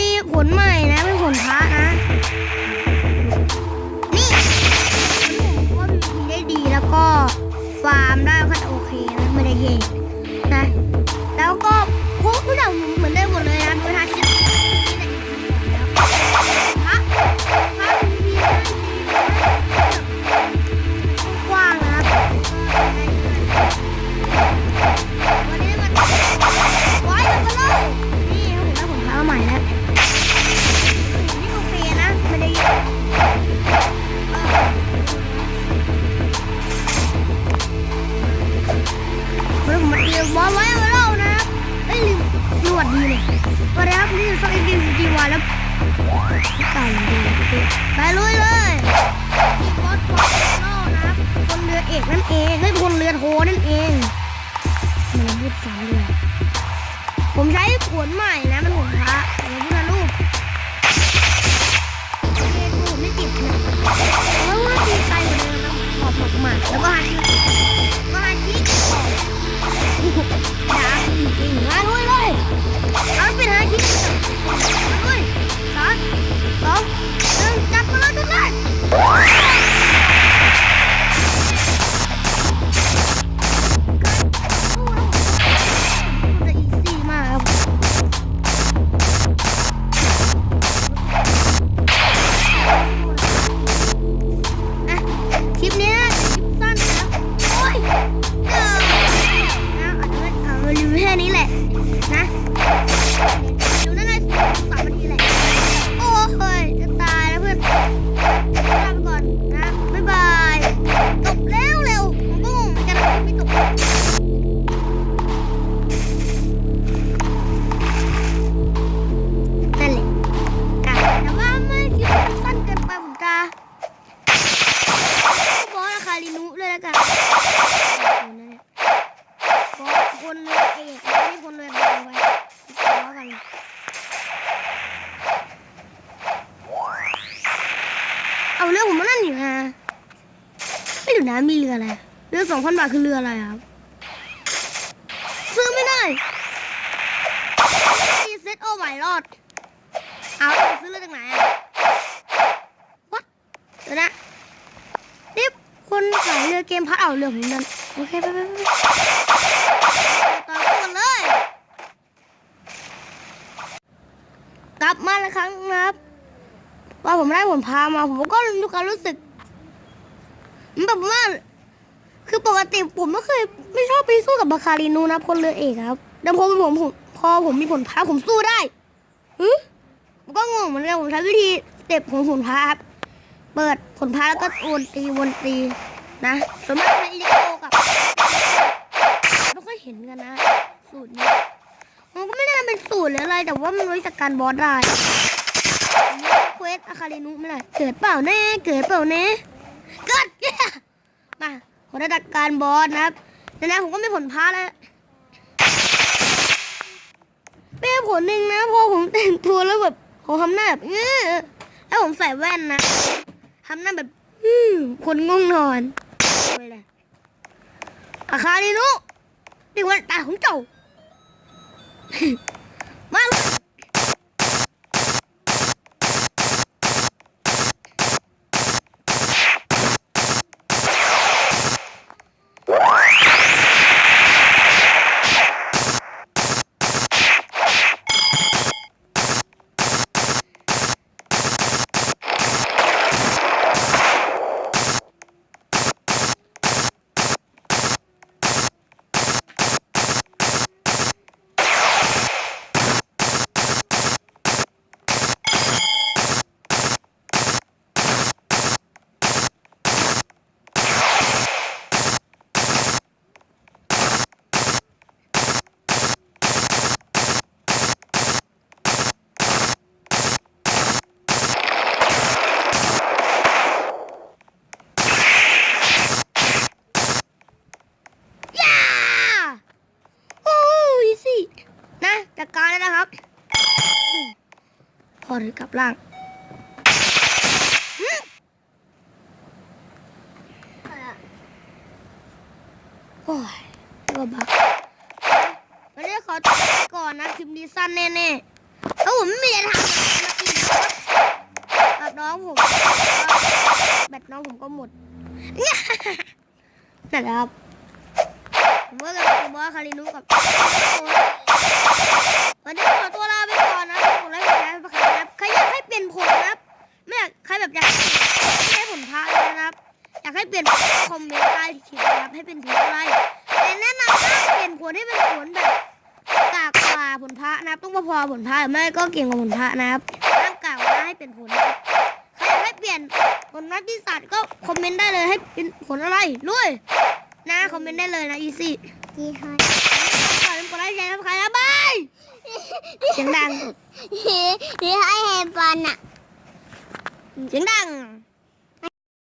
มีผลใหม่นะเป็นผลพระนะนี่ผมว่ามีได้ดีแล้วก็ฟาร์มได้ก็โอเคนะไม่ได้เย่นะแล้วก็พวกทุกอย่างเหมือนได้หมดเลยนะเวลาคิดพระมีกว้างนะครับวันนี้มันไว้แล้วก็เลยนี่ผมได้ผลพระใหม่แล้วนี่โอเคนะไม่ได้ผมมาเตรียมบอลไว้แล้วนะเอ้ยลืมหนวดดีเลยก็ได้ครับนี่สักอีกวันแล้วไก่ดีไปลุยเลยมีบอสบอลนะครับคนเรือเอกนั่นเองไม่คนเรือโทนั่นเองมันพูดซ้ำเลยผมใช้ขวดใหม่นะมันหัวพระเดี๋ยวพูดนะลูกเกตูไม่ติดนะเพราะว่าตีไกลกว่าเดิมนะขอบหมักแล้วก็ฮาชิด่าจริงๆมาลุยเลยเอาเป็นฮาชิลุย3 2 1จับมาเลยทุกคนเอาเรือผมมานั่นอยู่ฮะไม่อยู่นะมีเรืออะไรเรือ 2,000 บาทคือเรืออะไรครับซื้อไม่ได้มีเซ็ตโอ้ไม่รอดเอาซื้อเรือจากไหนอ่ะวัดเดี๋ยวนะนี่คนขายเรือเกมพัดเอาเรือผมนั่นโอเคไปต่อกันเลยกลับมาแล้วครั้งนะครับว่าผมได้ผลพามาผมก็มีความรู้สึกแบบว่าคือปกติผมไม่ชอบไปสู้กับบาคารินูนะคนเรือเอกครับแต่พอผมมีผลพาผมสู้ได้ผมก็งงเหมือนกันผมใช้วิธีสเต็ปของผลพาครับเปิดผลพาแล้วก็วนตีนะสมมติในอิเล็กโตกับไม่ค่อยเห็นกันนะสูตรนี้มันก็ไม่ได้เป็นสูตรหรืออะไรแต่ว่ามันไว้จัดการบอสได้เควสอาคารินุไม่ได้เกิดเปล่าแน่เกิดมาผมได้จัดการบอสนะครับแล้วผมก็ไม่ผลพาแล้วเป็นผลหนึ่งนะพอผมแต่งตัวแล้วแบบผมทำหน้าแบบแล้วผมใส่แว่นนะทำหน้าแบบคนง่วงนอนเลยอาคารินุนี่วันตาของเจ้ามาจัดการแล้วนะครับพอหรือกลับล่างโอ้ยก็บักวันนี้ขอตัวก่อนนะคลิปนี้สั้นแน่ๆก็ ราะผมไม่มีอะไรทำแบบน้องผมแบตน้องผมก็หมดนั่นแหละครับผมก็กับคุณบอสคารินุกับวันนี้ขอตัวลาไปก่อนนะผมไลฟ์แชร์ไปครับใครอยากให้เปลี่ยนผลนะครับไม่อยากใครแบบอยากให้ผลพาเลยนะครับอยากให้เปลี่ยนคอมเมนต์ใต้คลิปนะครับให้เป็นผลอะไรแต่แนะนำว่าเปลี่ยนผลให้เป็นผลแบบกากกว่าผลพระนะครับต้องพอผลพระหรือไม่ก็เก่งกว่าผลพระนะครับห้ามกากว่าให้เป็นผลนะครับใครอยากให้เปลี่ยนผลนักวิทยาศาสตร์ก็คอมเมนต์ได้เลยให้เป็นผลอะไรลุยนะคอมเมนต์ได้เลยนะอีซี่ดีค่ะขอเป็นกดไลค์แชร์ครับใครนะบายเสียงดัง นี่ให้แฮมบอลอ่ะ เสียงดัง